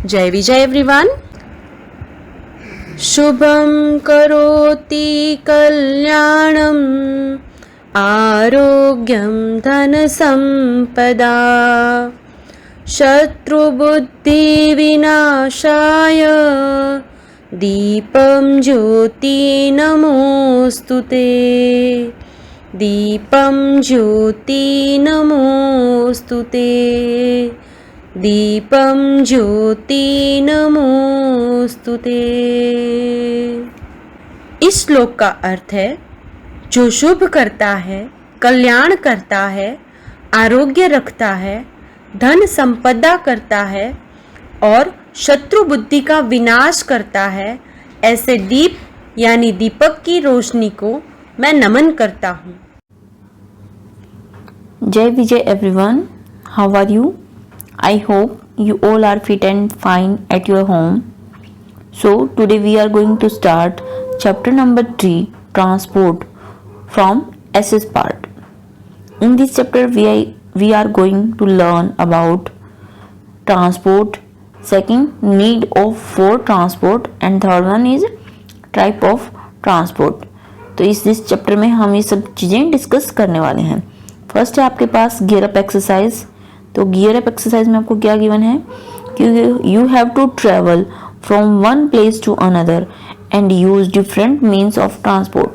जय विजय एवरीवन। शुभं करोति कल्याणं आरोग्यं धनसंपदा शत्रुबुद्धिविनाशाय दीपं ज्योति नमोस्तुते। दीपं ज्योति नमोस्तुते। दीपं ज्योति नमोस्तुते। इस श्लोक का अर्थ है, जो शुभ करता है, कल्याण करता है, आरोग्य रखता है, धन संपदा करता है और शत्रु बुद्धि का विनाश करता है, ऐसे दीप यानी दीपक की रोशनी को मैं नमन करता हूँ। जय विजय everyone, how are you? I hope you all are fit and fine at your home. So today we are going to start chapter number 3, transport, from SS part. In this chapter we are going to learn about transport, second need for transport and third one is type of transport. तो इस chapter में हम ये सब चीज़ें discuss करने वाले हैं। फर्स्ट है आपके पास गियर अप एक्सरसाइज। तो गियर अप एक्सरसाइज में आपको क्या गिवन है कि you have to travel from one place to another and use different means of transport.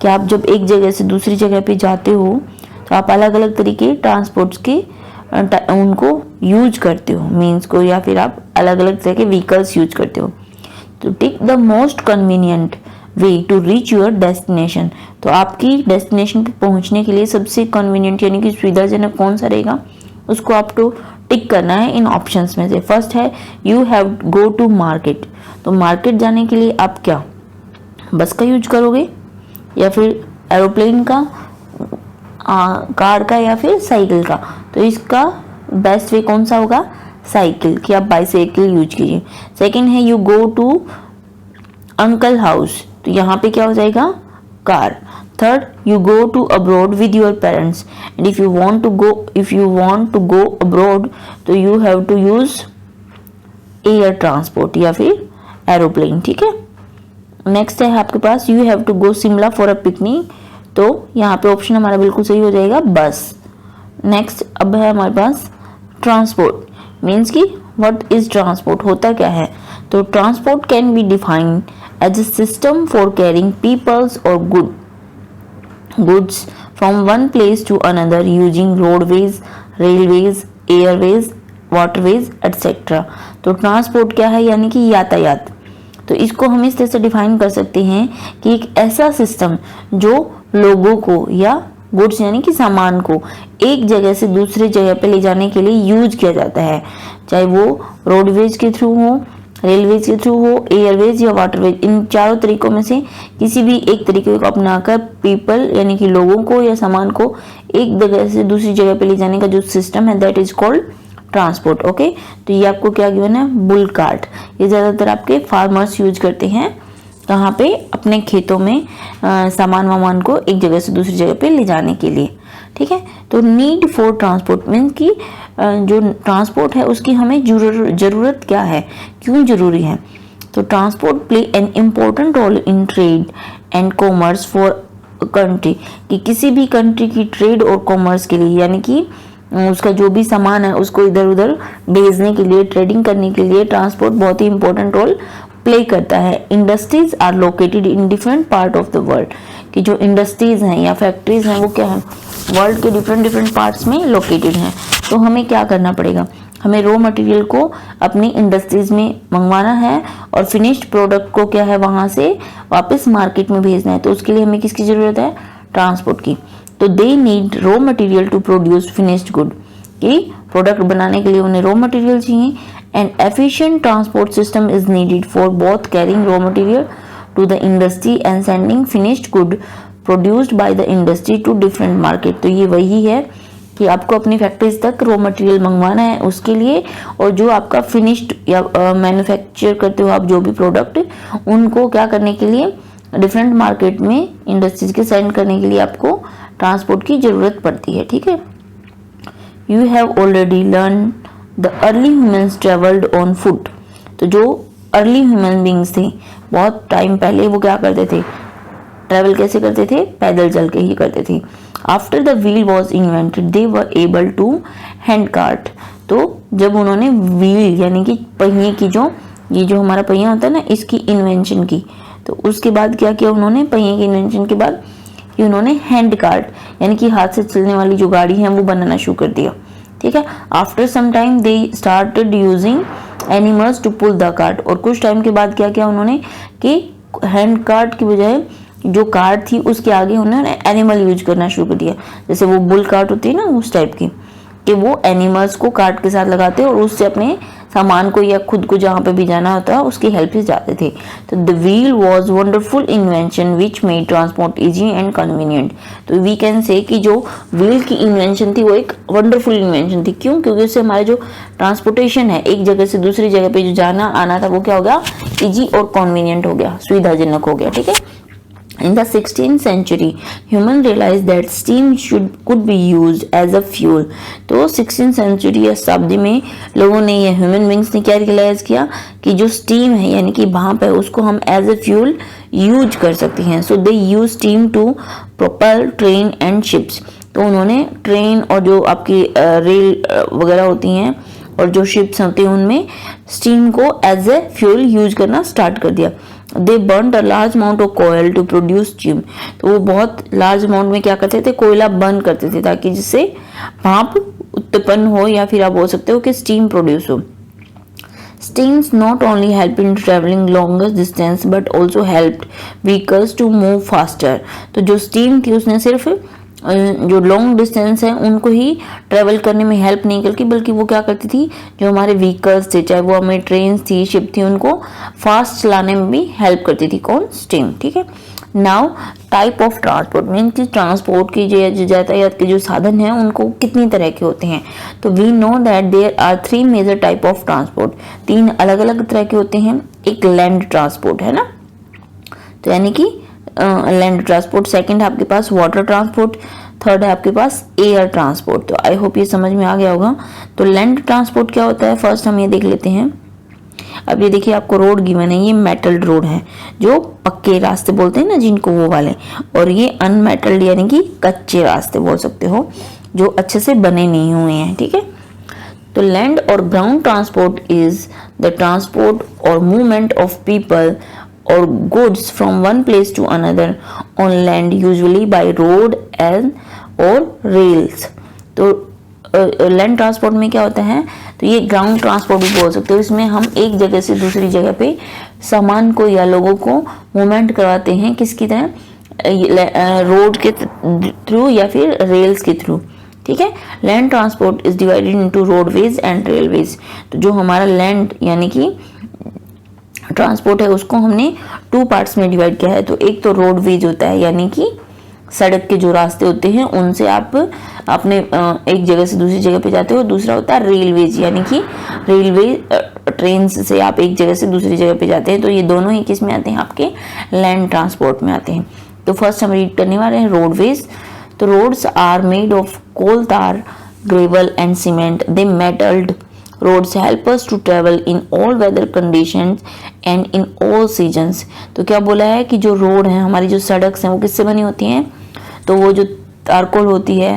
कि आप जब एक जगह से दूसरी जगह पे जाते हो तो आप अलग अलग तरीके ट्रांसपोर्ट्स के उनको यूज करते हो, मीन्स को, या फिर आप अलग अलग तरह के व्हीकल्स यूज करते हो। तो take the most convenient way to reach your destination. तो आपकी डेस्टिनेशन पे पहुंचने के लिए सबसे कन्वीनियंट यानी कि सुविधाजनक कौन सा रहेगा, उसको आपको टिक करना है इन ऑप्शंस में से। फर्स्ट है you have go to market. तो मार्केट जाने के लिए आप क्या बस का यूज करोगे या फिर एरोप्लेन का, कार का या फिर साइकिल का? तो इसका बेस्ट वे कौन सा होगा? साइकिल, कि आप बाइसाइकिल यूज कीजिए। सेकंड है you go to uncle house. तो यहाँ पे क्या हो जाएगा? Car. Third, you go to abroad with your parents, and if you want to go abroad, तो you have to use air transport या फिर एरोप्लेन। ठीक है। नेक्स्ट है आपके पास you have to go Shimla for a picnic। तो यहाँ पे ऑप्शन हमारा बिल्कुल सही हो जाएगा, बस। नेक्स्ट अब है हमारे पास ट्रांसपोर्ट, मीन्स कि व्हाट इज ट्रांसपोर्ट, होता क्या है? तो transport can be defined as a system for carrying peoples और goods from one place to another using roadways, railways, airways, waterways, etc. तो ट्रांसपोर्ट क्या है? यानी कि यातायात। तो इसको हम इस तरह से डिफाइन कर सकते हैं कि एक ऐसा सिस्टम जो लोगों को या गुड्स यानी कि सामान को एक जगह से दूसरी जगह पे ले जाने के लिए यूज किया जाता है, चाहे वो रोडवेज के थ्रू हो, रेलवेज के थ्रू हो, एयरवेज या वाटरवेज। इन चारों तरीकों में से किसी भी एक तरीके को अपनाकर पीपल यानी कि लोगों को या सामान को एक जगह से दूसरी जगह पे ले जाने का जो सिस्टम है that is called transport. Okay, तो ये आपको क्या गिवन है? Bull cart. ये ज्यादातर आपके फार्मर्स यूज करते हैं कहाँ पे? अपने खेतों में सामान को एक जगह से दूसरी जगह पे ले जाने के लिए। ठीक है। तो नीड फॉर ट्रांसपोर्ट मीन्स कि जो ट्रांसपोर्ट है उसकी हमें जरूरत क्या है, क्यों जरूरी है? तो transport play an important role in trade and commerce for country. कि किसी भी कंट्री की ट्रेड और कॉमर्स के लिए, यानी कि उसका जो भी सामान है उसको इधर उधर भेजने के लिए, ट्रेडिंग करने के लिए ट्रांसपोर्ट बहुत ही इंपॉर्टेंट रोल प्ले करता है। Industries are located in different part of the world. कि जो इंडस्ट्रीज हैं या फैक्ट्रीज हैं वो क्या है? वर्ल्ड के डिफरेंट पार्ट्स में लोकेटेड हैं। तो हमें क्या करना पड़ेगा? हमें रॉ मटेरियल को अपनी इंडस्ट्रीज में मंगवाना है और फिनिश्ड प्रोडक्ट को क्या है वहां से वापस मार्केट में भेजना है। तो उसके लिए हमें किसकी जरूरत है? ट्रांसपोर्ट की। तो they need raw material to produce finished good. कि प्रोडक्ट बनाने के लिए उन्हें रॉ मटेरियल चाहिए। And efficient transport system is needed for both carrying raw material to the industry and sending finished good produced by the industry to different market. तो ये वही है कि आपको अपनी फैक्ट्रीज तक रॉ मटेरियल मंगवाना है उसके लिए, और जो आपका फिनिश्ड या मैन्युफैक्चर करते हो आप जो भी प्रोडक्ट, उनको क्या करने के लिए डिफरेंट मार्केट में इंडस्ट्रीज के सेंड करने के लिए आपको ट्रांसपोर्ट की जरूरत पड़ती है। ठीक है। You have already learn the early humans travelled on foot. तो जो अर्ली ह्यूमन बींग्स थे, बहुत टाइम पहले वो क्या करते थे, ट्रेवल कैसे करते थे, पैदल चल के ही करते थे। After the wheel was invented they were able to hand cart. तो जब उन्होंने व्हील यानी कि पहिए की, जो ये जो हमारा पहिया होता है ना, इसकी इन्वेंशन की, तो उसके बाद क्या किया उन्होंने, पहिए की इन्वेंशन के बाद कि उन्होंने हैंड कार्ट यानी कि हाथ से चलने वाली जो गाड़ी है वो बनाना शुरू कर दिया। ठीक है, after some time they started using animals to pull the cart. और कुछ टाइम के बाद क्या किया उन्होंने कि हैंड कार्ट की बजाय जो कार्ट थी उसके आगे उन्होंने एनिमल यूज करना शुरू कर दिया। जैसे वो बुल कार्ट होती है ना, उस टाइप की, कि वो एनिमल्स को कार्ट के साथ लगाते हैं और उससे अपने सामान को या खुद को जहाँ पे भी जाना होता है उसकी हेल्प से जाते थे। तो the wheel was wonderful invention which made transport easy and convenient. तो वी कैन से कि जो व्हील की इन्वेंशन थी वो एक वंडरफुल इन्वेंशन थी। क्यों? क्योंकि उससे हमारा जो ट्रांसपोर्टेशन है एक जगह से दूसरी जगह पे जो जाना आना था वो क्या हो गया, इजी और कन्वीनियंट हो गया, सुविधाजनक हो गया। ठीक है। In the 16th century, human realized that steam could be used as a fuel. तो 16th century या शताब्दी में लोगों ने, या ह्यूमन बींग्स ने क्या रियलाइज किया कि जो स्टीम है यानी कि भाप है उसको हम एज ए फ्यूल यूज कर सकते हैं। So they use steam to propel train and ships. तो उन्होंने ट्रेन और जो आपकी रेल वगैरह होती हैं और जो शिप्स होती हैं उनमें स्टीम को एज ए फ्यूल यूज करना स्टार्ट कर दिया। They burn a large amount of कोयल टू प्रोड्यूस स्टीम। तो वो बहुत लार्ज अमाउंट में क्या करते थे, कोयला बर्न करते थे ताकि जिससे भाप उत्पन्न हो या फिर आप बोल सकते हो कि स्टीम प्रोड्यूस हो। Steams not only help in traveling longer distance but also helped vehicles to move faster। तो जो स्टीम थी उसने सिर्फ जो लॉन्ग डिस्टेंस है उनको ही ट्रेवल करने में हेल्प नहीं करती, बल्कि वो क्या करती थी, जो हमारे व्हीकल्स थे, चाहे वो हमें ट्रेन थी, शिप थी, उनको फास्ट चलाने में भी हेल्प करती थी। कौन? स्टीम। ठीक है। Now type of transport mean कि ट्रांसपोर्ट की जो यातायात के जो साधन हैं उनको कितनी तरह के होते हैं। तो we know that there are 3 major type of transport. 3 अलग अलग तरह के होते हैं। एक लैंड ट्रांसपोर्ट है ना, तो यानी कि लैंड ट्रांसपोर्ट। सेकंड है आपके पास वाटर ट्रांसपोर्ट। थर्ड है आपके पास एयर ट्रांसपोर्ट। तो आई होप ये समझ में आ गया होगा। तो लैंड ट्रांसपोर्ट क्या होता है, फर्स्ट हम ये देख लेते हैं। अब ये देखिए आपको रोड गिवन है, ये मेटल रोड है, जो पक्के रास्ते बोलते हैं ना जिनको, वो वाले। और ये अनमेटल्ड यानी कि कच्चे रास्ते बोल सकते हो, जो अच्छे से बने नहीं हुए हैं। ठीक है। तो लैंड और ground transport is the transport और movement of people or goods from one place to another on land usually by road and or rails। तो लैंड ट्रांसपोर्ट में क्या होता है, तो ये ग्राउंड ट्रांसपोर्ट भी बोल सकते हो। इसमें हम एक जगह से दूसरी जगह पे सामान को या लोगों को मूवमेंट करवाते हैं, किसकी तरह, रोड के थ्रू या फिर रेल्स के थ्रू। ठीक है। Land transport is divided into roadways and railways. तो जो हमारा लैंड यानी कि ट्रांसपोर्ट है उसको हमने 2 पार्ट्स में डिवाइड किया है। तो एक तो रोडवेज होता है यानी कि सड़क के जो रास्ते होते हैं उनसे आप अपने एक जगह से दूसरी जगह पे जाते हो। दूसरा होता है रेलवेज यानी कि रेलवे ट्रेन से आप एक जगह से दूसरी जगह पे जाते हैं। तो ये दोनों ही किस में आते हैं, आपके लैंड ट्रांसपोर्ट में आते हैं। तो फर्स्ट हम रीड करने वाले हैं रोडवेज। तो roads are made of coal tar, gravel and cement. They metalled roads help us to travel in all weather conditions and in all seasons। तो क्या बोला है कि जो रोड है, हमारी जो सड़क हैं वो किससे बनी होती हैं, तो वो जो तारकोल होती है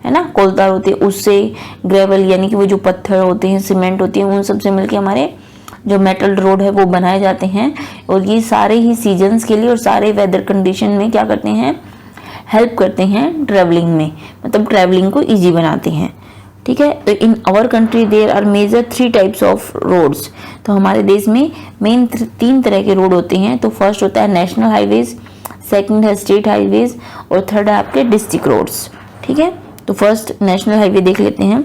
ना, कोलतार होती है, उससे, ग्रेवल यानी कि वो जो पत्थर होते हैं, सीमेंट होती है, उन सब से मिलके हमारे जो मेटल रोड है वो बनाए जाते हैं। और ये सारे ही सीजन्स के लिए और सारे वेदर कंडीशन में क्या करते हैं, हेल्प करते हैं ट्रेवलिंग में, मतलब ट्रेवलिंग को ईजी बनाते हैं। ठीक है। तो in our country there are major 3 types of roads. तो हमारे देश में मेन 3 तरह के रोड होते हैं। तो फर्स्ट होता है नेशनल हाईवेज, सेकंड है स्टेट हाईवेज और थर्ड है आपके डिस्ट्रिक्ट रोड्स। ठीक है। तो फर्स्ट नेशनल हाईवे देख लेते हैं।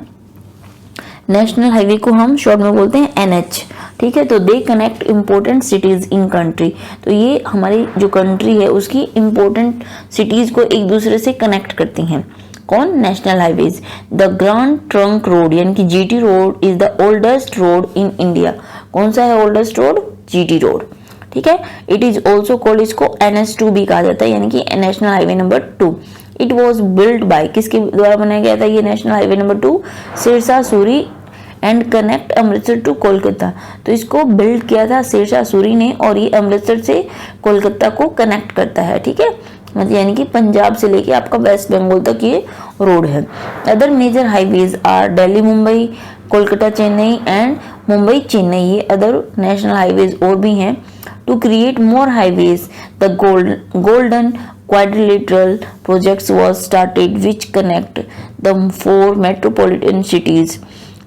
नेशनल हाईवे को हम शॉर्ट में बोलते हैं NH। ठीक है। तो they connect important cities in country. तो ये हमारी जो कंट्री है उसकी इम्पोर्टेंट सिटीज को एक दूसरे से कनेक्ट करती हैं। कौन? National highways. The grand trunk road यानी कि GT road is the oldest road in India. कौन सा है ओल्डेस्ट रोड? GT road. ठीक है। इट इज ऑल्सो कॉल्ड, इसको NH2 भी कहा जाता है यानी कि national highway number 2। It was build by, किसके द्वारा बनाया गया था ये national highway number 2? Sirsa Suri and connect Amritsar to Kolkata. तो इसको बिल्ड किया था शेरशाह सूरी ने और ये अमृतसर से कोलकाता को कनेक्ट करता है, ठीक है, यानी कि पंजाब से लेके आपका वेस्ट बंगाल तक ये रोड है। Other major highways are Delhi Mumbai, Kolkata Chennai and Mumbai Chennai, ये अदर नेशनल हाईवेज और भी हैं। To create more highways the golden quadrilateral projects was started which connect the 4 metropolitan cities।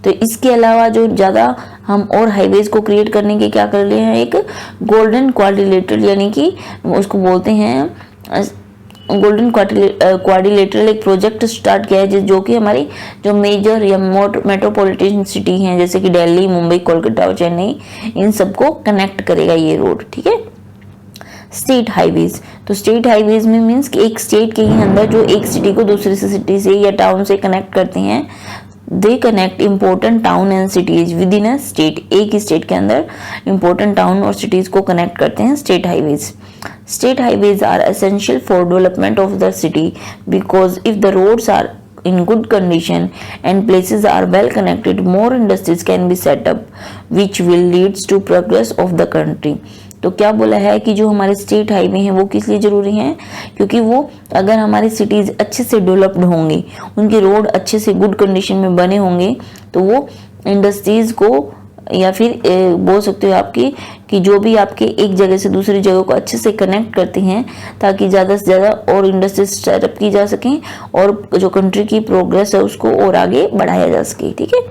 तो इसके अलावा जो ज़्यादा हम और हाईवेज को क्रिएट करने के क्या कर रहे हैं, एक गोल्डन क्वाड्रिलेटरल यानी कि उसको बोलते हैं गोल्डन क्वाड्रिलेटरल एक प्रोजेक्ट स्टार्ट किया है जो कि हमारी जो मेजर या मेट्रोपॉलिटन सिटी हैं जैसे कि दिल्ली, मुंबई, कोलकाता और चेन्नई, इन सबको कनेक्ट करेगा ये रोड, ठीक है। स्टेट हाईवेज, तो स्टेट हाईवेज में मीन्स कि एक स्टेट के ही अंदर जो एक सिटी को दूसरी सिटी से या टाउन से कनेक्ट करते हैं, they connect important town and cities with in a state, एक ही स्टेट के अंदर इम्पोर्टेंट टाउन और सिटीज को कनेक्ट करते हैं state highways. State highways are essential for development of the city because if the roads are in good condition and places are well connected, more industries can be set up which will leads to progress of the country। तो क्या बोला है कि जो हमारे state highway हैं वो किस लिए जरूरी हैं, क्योंकि वो अगर हमारी सिटीज अच्छे से डेवलप्ड होंगी, उनके रोड अच्छे से गुड कंडीशन में बने होंगे, तो वो इंडस्ट्रीज को या फिर बोल सकते हो आपकी कि जो भी आपके एक जगह से दूसरी जगह को अच्छे से कनेक्ट करते हैं ताकि ज़्यादा से ज़्यादा और इंडस्ट्रीज स्टार्टअप की जा सकें और जो कंट्री की प्रोग्रेस है उसको और आगे बढ़ाया जा सके, ठीक है।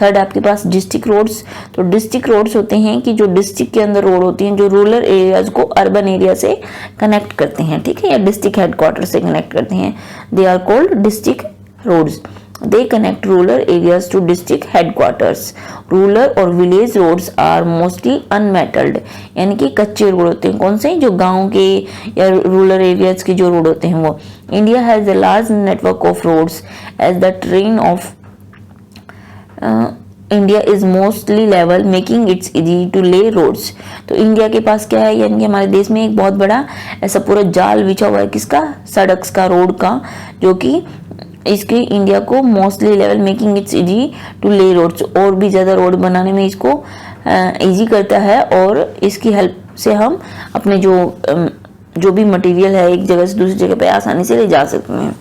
थर्ड आपके पास डिस्ट्रिक्ट रोड्स, तो डिस्ट्रिक्ट रोड्स होते हैं कि जो डिस्ट्रिक्ट के अंदर रोड होती हैं जो रूरल एरियाज को अर्बन एरिया से कनेक्ट करते हैं, ठीक है, या डिस्ट्रिक्ट हेडक्वार्टर से कनेक्ट करते हैं, they are called district roads. They connect rural areas to district headquarters. Rural और village roads are mostly unmetalled, यानी कि कच्चे रोड होते हैं। कौन से? जो गांव के या रूरल एरियाज के जो रोड होते हैं वो। India has a large network of roads as the terrain of India is mostly level, making it easy to lay roads। तो इंडिया के पास क्या है, यानी कि हमारे देश में एक बहुत बड़ा ऐसा पूरा जाल बिछा हुआ है किसका, सड़क का, रोड का, जो कि इसके इंडिया को mostly level making its easy to lay roads, और भी ज़्यादा रोड बनाने में इसको इजी करता है और इसकी हेल्प से हम अपने जो भी मटेरियल है एक जगह से दूसरी जगह पे आसानी से ले जा सकते हैं,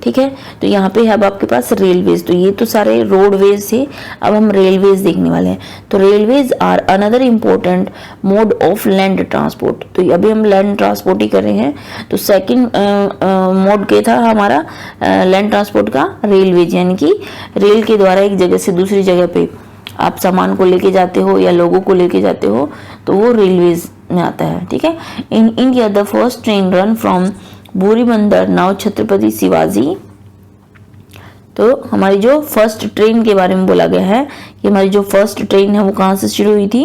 ठीक है। तो यहाँ पे है अब आपके पास रेलवेज, तो ये तो सारे रोडवेज थे, अब हम रेलवेज देखने वाले हैं। तो railways are another important mode of land transport, तो अभी हम लैंड ट्रांसपोर्ट ही कर रहे हैं। तो सेकंड मोड क्या था हमारा लैंड ट्रांसपोर्ट का, रेलवेज, यानी कि रेल के द्वारा एक जगह से दूसरी जगह पे आप सामान को लेके जाते हो या लोगों को लेके जाते हो, तो वो रेलवेज में आता है, ठीक है। In India the first train run from Boribandar now Chhatrapati Shivaji. तो हमारी जो फर्स्ट ट्रेन के बारे में बोला गया है कि हमारी जो फर्स्ट ट्रेन है वो कहाँ से शुरू हुई थी,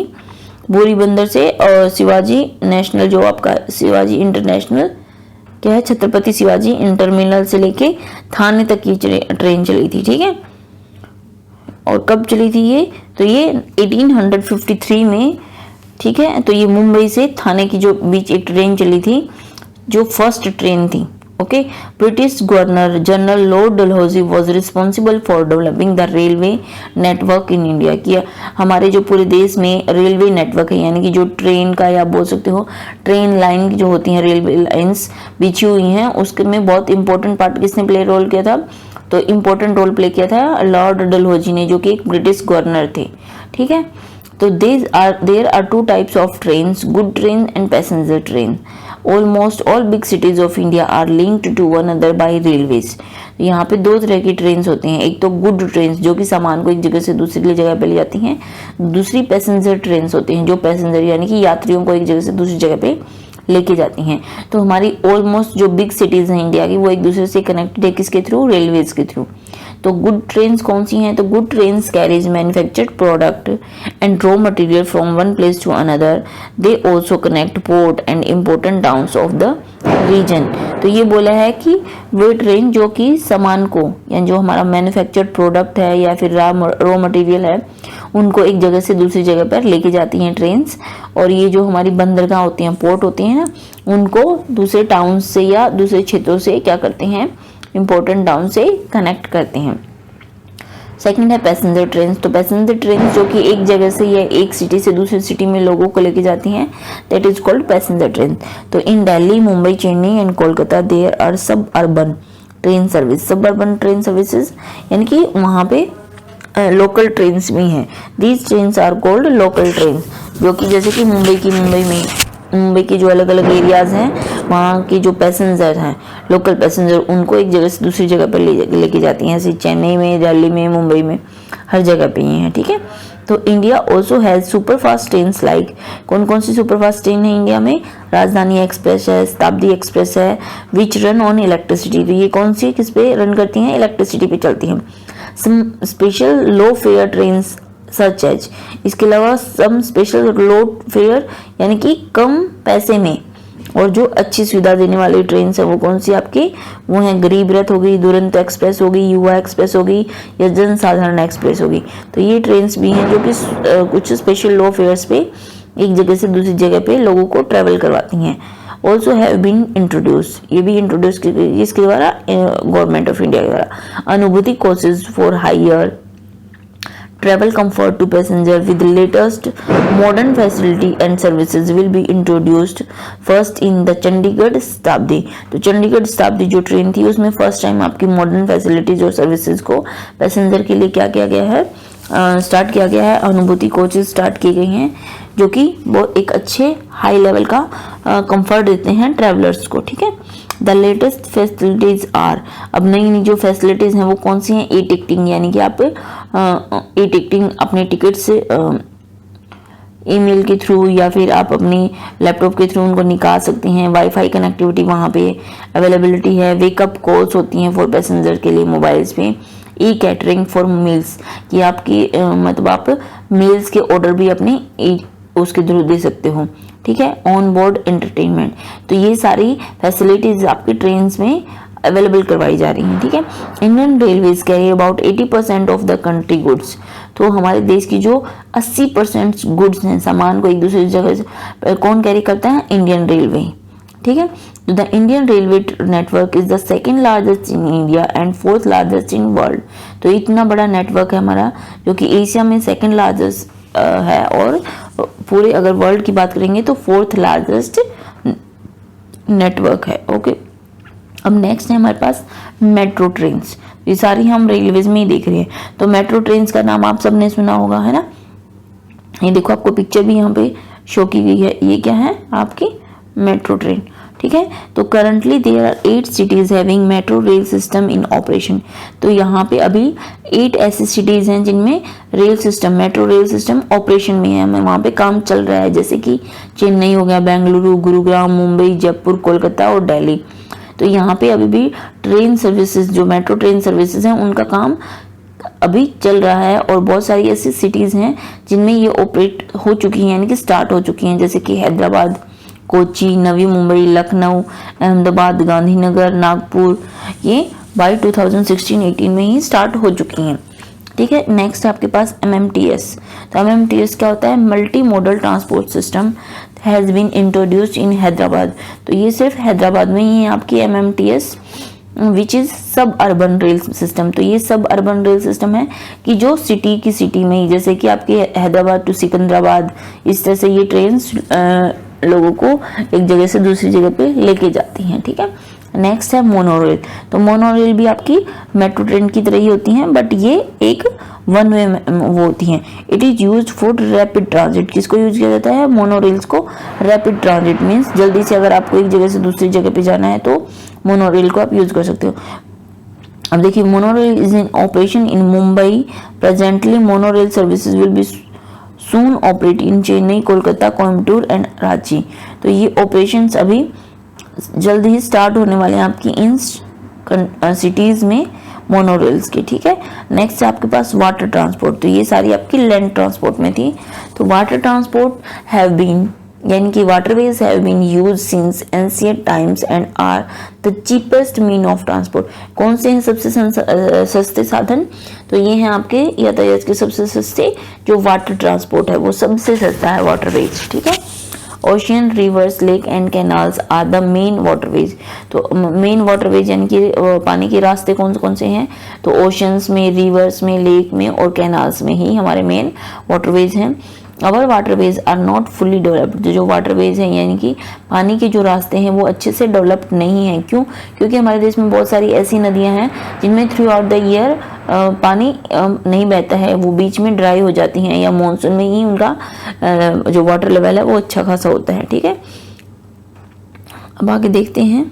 बोरीबंदर से, और शिवाजी नेशनल जो आपका शिवाजी इंटरनेशनल क्या है, छत्रपति शिवाजी टर्मिनल से लेके थाने तक की ट्रेन चली थी, ठीक है। और कब चली थी ये, तो ये 1853 में, ठीक है। तो ये मुंबई से थाने की जो बीच एक ट्रेन चली थी जो फर्स्ट ट्रेन थी, okay. British governor general Lord Dalhousie was responsible for developing the railway network in India, कि हमारे जो पूरे देश में रेलवे नेटवर्क है, यानी कि जो ट्रेन का या बोल सकते हो ट्रेन लाइन जो होती हैं, रेलवे लाइंस बिछी हुई हैं, उसके में बहुत इंपॉर्टेंट पार्ट किसने प्ले रोल किया था, तो इम्पोर्टेंट रोल प्ले किया था लॉर्ड डलहौजी ने, जो कि एक ब्रिटिश गवर्नर थे, ठीक है। तो there are two types of trains, good train and passenger train. Almost all big cities of India are linked to one other by railways. यहाँ पे दो तरह की ट्रेन्स होती हैं, एक तो गुड ट्रेन्स जो कि सामान को एक जगह से दूसरी जगह पे ले जाती हैं, दूसरी पैसेंजर ट्रेन्स होती हैं जो पैसेंजर यानी कि यात्रियों को एक जगह से दूसरी जगह पे लेके जाती हैं। तो हमारी ऑलमोस्ट जो बिग सिटीज हैं इंडिया की वो एक दूसरे से कनेक्टेड है किसके थ्रू, रेलवेज के थ्रू। तो गुड ट्रेन्स कौन सी हैं, तो good trains carries manufactured product and raw material from one place to another, they also connect port and important towns of the region. तो ये बोला है कि वो ट्रेन जो कि सामान को या जो हमारा मैन्युफैक्चर्ड प्रोडक्ट है या फिर रॉ मटेरियल है उनको एक जगह से दूसरी जगह पर लेके जाती हैं ट्रेन्स, और ये जो हमारी बंदरगाह होती हैं, पोर्ट होती हैं ना, उनको दूसरे टाउन से या दूसरे क्षेत्रों से क्या करते हैं, इम्पोर्टेंट टाउन से कनेक्ट करते हैं। सेकंड है पैसेंजर ट्रेन। तो पैसेंजर ट्रेन जो कि एक जगह से या एक सिटी से दूसरी सिटी में लोगों को लेके जाती हैं, that is called passenger train. तो in Delhi, Mumbai, Chennai and Kolkata there are suburban train service. Suburban train services यानी कि वहाँ पे लोकल ट्रेन्स भी हैं। These trains are called local trains, जो कि जैसे कि मुंबई के जो अलग अलग एरियाज हैं वहाँ के जो पैसेंजर हैं, लोकल पैसेंजर, उनको एक जगह से दूसरी जगह पर लेके जाती हैं। ऐसे चेन्नई में, दिल्ली में, मुंबई में, हर जगह पे ये हैं, ठीक है। तो India also has super fast trains like, कौन कौन सी सुपर फास्ट ट्रेन है इंडिया में? राजधानी एक्सप्रेस है, शताब्दी एक्सप्रेस है, विच रन ऑन इलेक्ट्रिसिटी। तो ये कौन सी किस पे रन करती हैं? इलेक्ट्रिसिटी पे चलती हैं। सम स्पेशल लो फेयर ट्रेन्स सच एज, इसके अलावा सम स्पेशल लो फेयर यानी कि कम पैसे में और जो अच्छी सुविधा देने वाली ट्रेन है वो कौन सी आपकी? वो है गरीब रथ हो गई, दुरंतो एक्सप्रेस हो गई, युवा एक्सप्रेस हो गई या जनसाधारण एक्सप्रेस होगी। तो ये ट्रेन्स भी हैं जो कि कुछ स्पेशल लो फेयर्स पे एक जगह से दूसरी जगह पे लोगों को ट्रेवल करवाती हैं। ऑल्सो हैव बीन इंट्रोड्यूस, ये भी इंट्रोड्यूस की गई इसके द्वारा, गवर्नमेंट ऑफ इंडिया के द्वारा। Anubhuti courses for higher travel comfort to passenger with latest modern facility and services will be introduced first in the Chandigarh Shatabdi। तो चंडीगढ़ शताब्दी जो ट्रेन थी उसमें फर्स्ट टाइम आपकी मॉडर्न फैसिलिटीज और सर्विसेज को पैसेंजर के लिए क्या किया गया है? स्टार्ट किया गया है। अनुभूति कोचेस स्टार्ट की गई हैं जो कि वो एक अच्छे हाई लेवल का कंफर्ट देते हैं ट्रैवलर्स को, ठीक है। द लेटेस्ट फैसिलिटीज आर, अब नई नई जो फैसिलिटीज हैं वो कौन सी हैं? ई टिकटिंग, यानी कि आप ई टिकटिंग अपने टिकट से ईमेल के थ्रू या फिर आप अपनी लैपटॉप के थ्रू उनको निकाल सकते हैं। वाईफाई कनेक्टिविटी वहाँ पे अवेलेबिलिटी है। वेकअप कॉल्स होती हैं फॉर पैसेंजर के लिए मोबाइल्स पे। ई कैटरिंग फॉर मील्स, कि आपकी मतलब आप मील्स के ऑर्डर भी अपने उसके थ्रू दे सकते हो, ठीक है। ऑन बोर्ड एंटरटेनमेंट, तो ये सारी फैसिलिटीज आपकी ट्रेन में अवेलेबल करवाई जा रही हैं, ठीक है। Indian railways carry about 80% of the country goods. तो हमारे देश की जो 80% गुड्स हैं, सामान को एक दूसरी जगह से कौन कैरी करता है? इंडियन रेलवे, ठीक है। तो the Indian railway network is the second largest in India and fourth largest in world. तो इतना बड़ा नेटवर्क है हमारा जो कि एशिया में सेकेंड लार्जेस्ट है और पूरे अगर वर्ल्ड की बात करेंगे तो फोर्थ लार्जेस्ट नेटवर्क है, ओके। अब नेक्स्ट है हमारे पास मेट्रो ट्रेन्स। ये सारी हम रेलवेज में ही देख रहे हैं। तो मेट्रो ट्रेन्स का नाम आप सबने सुना होगा, है ना। ये देखो आपको पिक्चर भी यहाँ पे शो की गई है। ये क्या है? आपकी मेट्रो ट्रेन, ठीक है। तो currently there are 8 cities having metro rail system in operation. तो यहाँ पे अभी 8 ऐसी सिटीज हैं जिनमें rail system, metro rail system operation में है, हमें वहाँ पे काम चल रहा है। जैसे कि चेन्नई हो गया, बेंगलुरु, गुरुग्राम, मुंबई, जयपुर, कोलकाता और दिल्ली। तो यहाँ पे अभी भी ट्रेन सर्विसेज, जो मेट्रो ट्रेन सर्विसेज हैं उनका काम अभी चल रहा है और बहुत सारी ऐसी सिटीज हैं जिनमें ये ऑपरेट हो चुकी हैं, यानी कि स्टार्ट हो चुकी हैं। जैसे कि हैदराबाद, कोची, नवी मुंबई, लखनऊ, अहमदाबाद, गांधीनगर, नागपुर, ये बाय 2016-18 में ही स्टार्ट हो चुकी हैं, ठीक है। नेक्स्ट है आपके पास MMTS। तो MMTS क्या होता है? Multi model transport system has been introduced in Hyderabad. तो ये सिर्फ हैदराबाद में ही है आपकी MMTS, which is suburban rail system. तो ये सब अर्बन रेल सिस्टम है कि जो सिटी में ही, जैसे कि आपके हैदराबाद टू सिकंदराबाद, इस तरह से ये ट्रेन लोगों को एक जगह से दूसरी जगह पे लेके जाती हैं, ठीक है। नेक्स्ट है मोनोरेल। तो मोनोरेल भी आपकी मेट्रो ट्रेन की तरह ही होती हैं, बट ये एक वन वे वो होती हैं। It is used for rapid transit. किसको यूज किया जाता है? मोनोरेल्स को। रैपिड ट्रांजिट मीन्स जल्दी से अगर आपको एक जगह से दूसरी जगह पे जाना है तो मोनोरेल को आप यूज कर सकते हो। अब देखिए, monorail is in operation in Mumbai presently. Monorail services will be soon operate in Chennai, Kolkata, Coimbatore and Ranchi. तो ये ऑपरेशंस अभी जल्द ही स्टार्ट होने वाले हैं आपकी इन सिटीज में मोनोरेल्स की, ठीक है। नेक्स्ट है आपके पास वाटर ट्रांसपोर्ट। तो ये सारी आपकी लैंड ट्रांसपोर्ट में थी। तो वाटर ट्रांसपोर्ट हैव बीन, यानी कि waterways have been used since ancient times and are the cheapest mean of transport. कौन से हैं सबसे सस्ते साधन? तो ये हैं आपके यातायात के सबसे सस्ते, जो वाटर ट्रांसपोर्ट है वो सबसे सस्ता है वाटरवेज, ठीक है। Ocean, rivers, lake and canals are the main waterways. तो मेन वाटरवेज यानी कि पानी के रास्ते कौन कौन से हैं, तो ओशियंस में, रिवर्स में, लेक में और कैनाल्स में ही हमारे मेन वाटरवेज हैं। Our waterways are not fully developed. जो वाटरवेज हैं यानी कि पानी के जो रास्ते हैं वो अच्छे से डेवलप्ड नहीं हैं। क्यों? क्योंकि हमारे देश में बहुत सारी ऐसी नदियां हैं जिनमें थ्रू आउट द ईयर पानी नहीं बहता है, वो बीच में ड्राई हो जाती हैं या मानसून में ही उनका जो वाटर लेवल है वो अच्छा खासा होता है। ठीक है, अब आगे देखते हैं।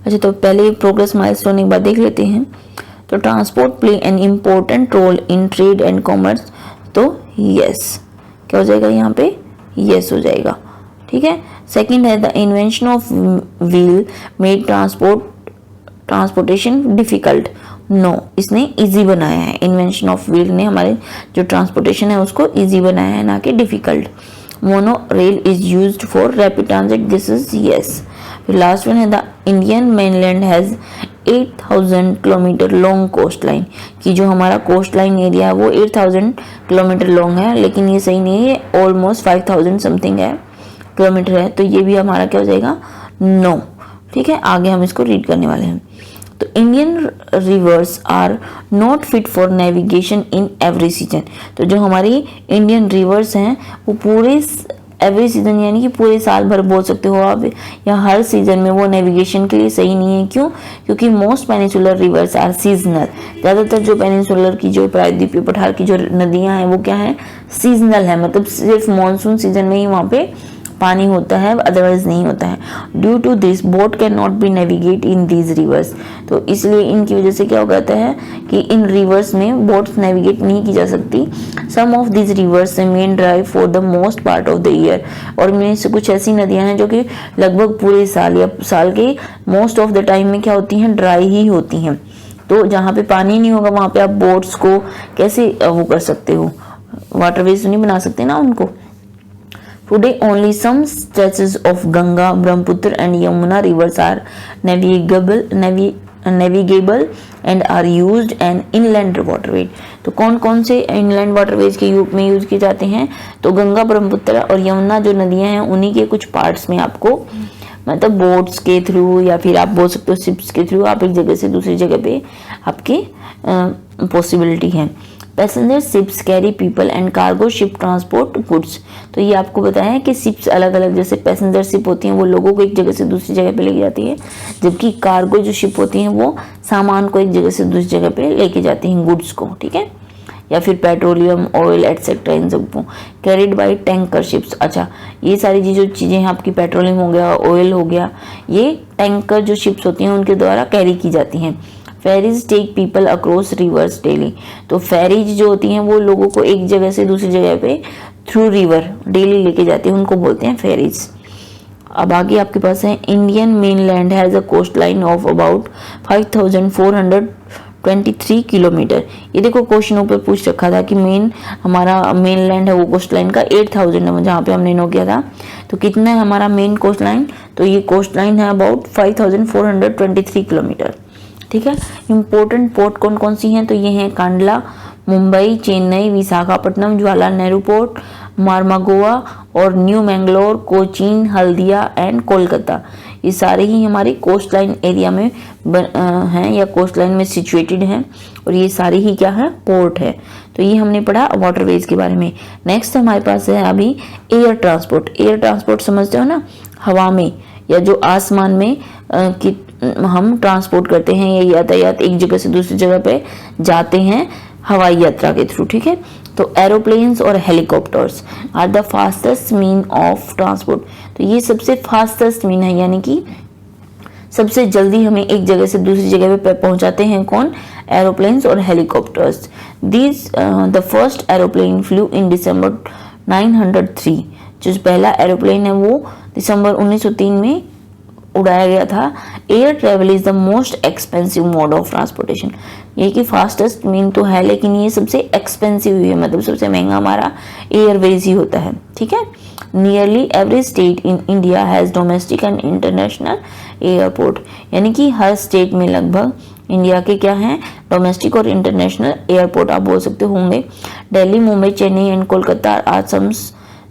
अच्छा, तो पहले प्रोग्रेस माइलस्टोन एक बार देख लेते हैं। तो transport play an important role in trade and commerce, तो यस क्या हो जाएगा यहाँ पे, यस हो जाएगा। ठीक है, सेकंड है the invention of wheel made transportation difficult, no इसने इजी बनाया है। इन्वेंशन ऑफ व्हील ने हमारे जो ट्रांसपोर्टेशन है उसको इजी बनाया है, ना कि difficult. Monorail is used for rapid transit, this is yes. Last one है the Indian mainland has 8000 kilometre long coastline, कि जो हमारा कोस्ट लाइन एरिया है वो 8000 किलोमीटर लॉन्ग है, लेकिन ये सही नहीं है, ऑलमोस्ट 5000 समथिंग है किलोमीटर है, तो ये भी हमारा क्या हो जाएगा, नो। ठीक है, आगे हम इसको रीड करने वाले हैं। तो Indian rivers are not fit for navigation in every season. तो जो हमारी इंडियन रिवर्स हैं वो पूरे एवरी सीजन यानी कि पूरे साल भर बोल सकते हो आप, या हर सीजन में वो नेविगेशन के लिए सही नहीं है। क्यों? क्योंकि most peninsular rivers are seasonal. ज़्यादातर जो पेनिनसुलर की जो प्रायद्वीपीय पठार की जो नदियां हैं वो क्या है, सीजनल है, मतलब सिर्फ मानसून सीजन में ही वहाँ पे पानी होता है, अदरवाइज नहीं होता है। Due to this boat can not be navigate in these rivers, तो इसलिए इनकी वजह से क्या हो जाता है कि इन रिवर्स में बोट्स नेविगेट नहीं की जा सकती। Some of these rivers remain dry for the most part of the year, और इनमें से कुछ ऐसी नदियां हैं जो कि लगभग पूरे साल या साल के मोस्ट ऑफ द टाइम में क्या होती हैं, ड्राई ही होती हैं। तो जहाँ पे पानी नहीं होगा वहाँ पे आप बोट्स को कैसे वो कर सकते हो, वाटरवेज नहीं बना सकते ना उनको। Today only some stretches of Ganga, Brahmaputra and Yamuna rivers are navigable and are used an inland waterway। तो कौन कौन से inland waterways के रूप में यूज किए जाते हैं, तो गंगा, ब्रह्मपुत्र और यमुना जो नदियां हैं उन्हीं के कुछ पार्ट्स में आपको मतलब बोट्स के थ्रू या फिर आप बोल सकते हो शिप्स के थ्रू आप एक जगह से दूसरी जगह पे आपकी पॉसिबिलिटी है। Passenger ships carry people and cargo ship transport goods, तो ये आपको बताया है कि शिप्स अलग अलग, जैसे पैसेंजर शिप होती हैं वो लोगों को एक जगह से दूसरी जगह पे लेके जाती है, जबकि कार्गो जो शिप होती हैं वो सामान को एक जगह से दूसरी जगह पे लेके जाती हैं, गुड्स को। ठीक है, या फिर पेट्रोलियम, ऑयल एटसेट्रा इन सबको कैरिड बाय टैंकर शिप्स। अच्छा, ये सारी जो चीज़ें हैं आपकी पेट्रोलियम हो गया, ऑयल हो गया, ये टैंकर जो शिप्स होती हैं उनके द्वारा कैरी की जाती हैं। Ferries take people across rivers daily, तो फेरीज जो होती हैं वो लोगों को एक जगह से दूसरी जगह पे थ्रू रिवर डेली लेके जाती हैं, उनको बोलते हैं फेरीज। अब आगे आपके पास है Indian mainland has a coast line of about 5423 kilometre. ये देखो क्वेश्चनों पे पूछ रखा था कि हमारा मेनलैंड है वो कोस्ट लाइन का 8000 है, जहाँ पे हमने नो किया था। तो कितना है हमारा मेन कोस्ट लाइन, तो ये कोस्ट लाइन है अबाउट 5423 किलोमीटर। ठीक है, इंपॉर्टेंट पोर्ट कौन कौन सी हैं, तो ये हैं कांडला, मुंबई, चेन्नई, विशाखापट्टनम, जवाहरलाल नेहरू पोर्ट, मारमागोआ और न्यू मैंगलोर, कोचीन, हल्दिया एंड कोलकाता। ये सारे ही हमारे कोस्ट लाइन एरिया में हैं या कोस्ट लाइन में सिचुएटेड हैं, और ये सारे ही क्या है, पोर्ट है। तो ये हमने पढ़ा वाटरवेज के बारे में। नेक्स्ट हमारे पास है अभी एयर ट्रांसपोर्ट। एयर ट्रांसपोर्ट समझते हो ना, हवा में या जो आसमान में कि हम ट्रांसपोर्ट करते हैं या यातायात एक जगह से दूसरी जगह पे जाते हैं हवाई यात्रा के थ्रू। ठीक है, तो एरोप्लेन्स और helicopters are the fastest mean of transport. तो ये सबसे फास्टेस्ट मीन है, यानी कि सबसे जल्दी हमें एक जगह से दूसरी जगह पे पहुंचाते हैं कौन, एरोप्लेन्स और helicopters. These the first aeroplane flew in December 903। जो पहला एरोप्लेन है वो दिसंबर 1903 में उड़ाया गया था। Air travel is the most expensive mode of transportation. ये कि फास्टेस्ट मीन तो है, लेकिन ये सबसे एक्सपेंसिव है, मतलब सबसे महंगा हमारा एयरवेज ही होता है। ठीक है, nearly every state in India has domestic and international airport, यानी कि हर स्टेट में लगभग इंडिया के क्या हैं, डोमेस्टिक और इंटरनेशनल एयरपोर्ट आप बोल सकते होंगे। Delhi, Mumbai, Chennai and Kolkata are some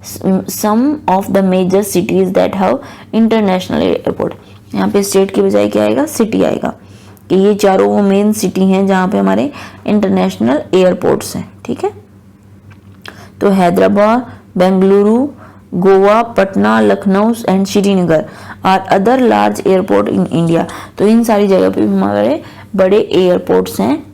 some of the major cities that have international airport. यहाँ पे स्टेट की बजाय क्या आएगा, सिटी आएगा, कि ये चारों वो मेन सिटी हैं जहाँ पे हमारे इंटरनेशनल एयरपोर्ट्स हैं। ठीक है, तो Hyderabad, Bengaluru, Goa, Patna, Lucknow and Srinagar are other large airport in India. तो इन सारी जगह पे हमारे बड़े एयरपोर्ट्स हैं।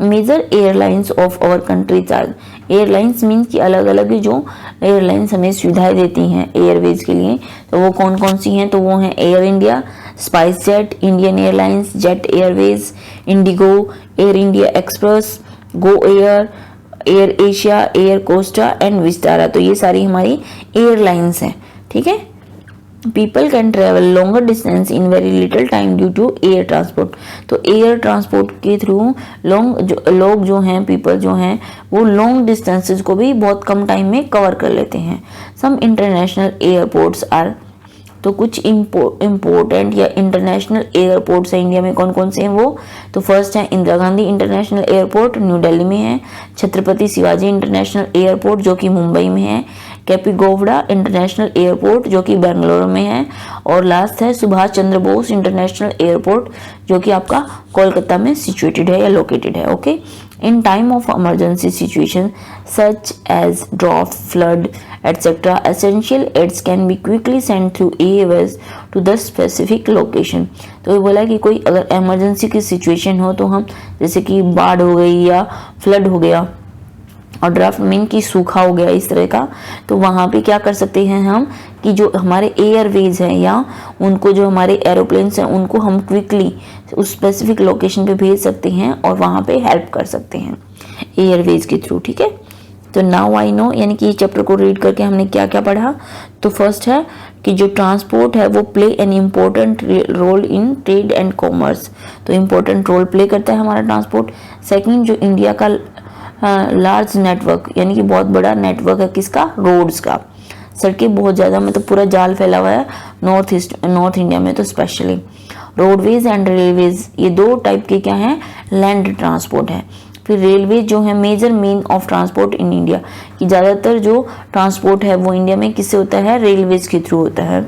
Major airlines of our country charge, airlines means कि अलग अलग जो एयरलाइंस हमें सुविधाएं देती हैं एयरवेज के लिए, तो वो कौन कौन सी हैं, तो वो हैं Air India, SpiceJet, Indian Airlines, Jet Airways, IndiGo, Air India Express, Go Air, Air Asia, Air Costa and Vistara. तो ये सारी हमारी एयरलाइंस हैं। ठीक है, people can travel longer distance in very little time due to air transport. तो air transport के through लोग जो हैं, पीपल जो हैं, वो लॉन्ग डिस्टेंसेस को भी बहुत कम टाइम में कवर कर लेते हैं। सम इंटरनेशनल एयरपोर्ट्स आर, तो कुछ इम्पोर्टेंट या इंटरनेशनल एयरपोर्ट्स हैं इंडिया में, कौन कौन से हैं वो, तो फर्स्ट है Indira Gandhi international airport new Delhi में है, छत्रपति शिवाजी इंटरनेशनल एयरपोर्ट जो कि मुंबई में है, कैपिगोवड़ा इंटरनेशनल एयरपोर्ट जो कि बेंगलुरु में है, और लास्ट है सुभाष चंद्र बोस इंटरनेशनल एयरपोर्ट जो कि आपका कोलकाता में सिचुएटेड है या लोकेटेड है। Okay, in time of emergency situation such as drought, flood etc. essential aids can be quickly sent through AAS to the specific location। तो ये बोला कि कोई अगर इमरजेंसी की सिचुएशन हो तो हम, जैसे कि बाढ़ हो गई या फ्लड हो गया और ड्राफ्ट मीन की सूखा हो गया इस तरह का, तो वहाँ पे क्या कर सकते हैं हम कि जो हमारे एयरवेज हैं या उनको जो हमारे एरोप्लेन्स हैं उनको हम क्विकली उस स्पेसिफिक लोकेशन पे भेज सकते हैं और वहाँ पे हेल्प कर सकते हैं एयरवेज के थ्रू। ठीक है, तो नाउ आई नो, यानी कि ये चैप्टर को रीड करके हमने क्या क्या पढ़ा। तो फर्स्ट है कि जो ट्रांसपोर्ट है वो play an important role in trade and commerce. तो इम्पोर्टेंट रोल प्ले करता है हमारा ट्रांसपोर्ट। सेकंड, जो इंडिया का लार्ज नेटवर्क, यानी कि बहुत बड़ा नेटवर्क है किसका, रोड्स का। सड़कें बहुत ज़्यादा, मतलब पूरा जाल फैला हुआ है नॉर्थ इंडिया में, तो स्पेशली रोडवेज एंड रेलवेज, ये दो टाइप के क्या हैं, लैंड ट्रांसपोर्ट है। फिर रेलवे जो है major mean of transport in India, कि ज़्यादातर जो ट्रांसपोर्ट है वो इंडिया में किससे होता है, रेलवेज के थ्रू होता है।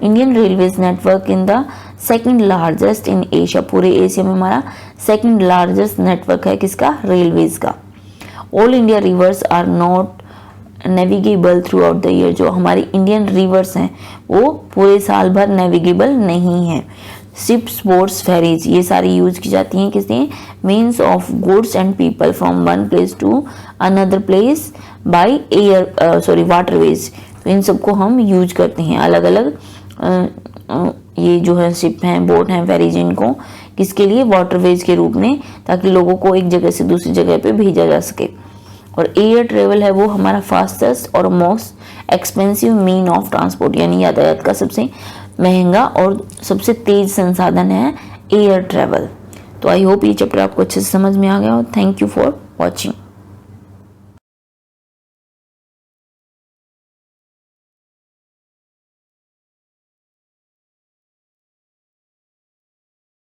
Indian railways network in the second largest in Asia, पूरे एशिया में हमारा सेकंड लार्जेस्ट नेटवर्क है किसका, रेलवेज का। All India rivers are not navigable throughout the year, जो हमारी इंडियन रिवर्स हैं वो पूरे साल भर नेविगेबल नहीं है। शिप्स, बोट्स, फेरीज, ये सारी यूज की जाती हैं किसने, means of goods and people from one place to another place by air waterways. तो इन सबको हम यूज करते हैं अलग अलग, ये जो है शिप हैं, बोट हैं, फेरीज, इनको किसके लिए, वाटरवेज के रूप में, ताकि लोगों को एक जगह से दूसरी जगह पे भेजा जा सके। और एयर ट्रेवल है वो हमारा फास्टेस्ट और most expensive mean of transport, यानी यातायात का सबसे महंगा और सबसे तेज संसाधन है एयर ट्रेवल। तो आई होप ये चैप्टर आपको अच्छे से समझ में आ गया हो। Thank you for watching.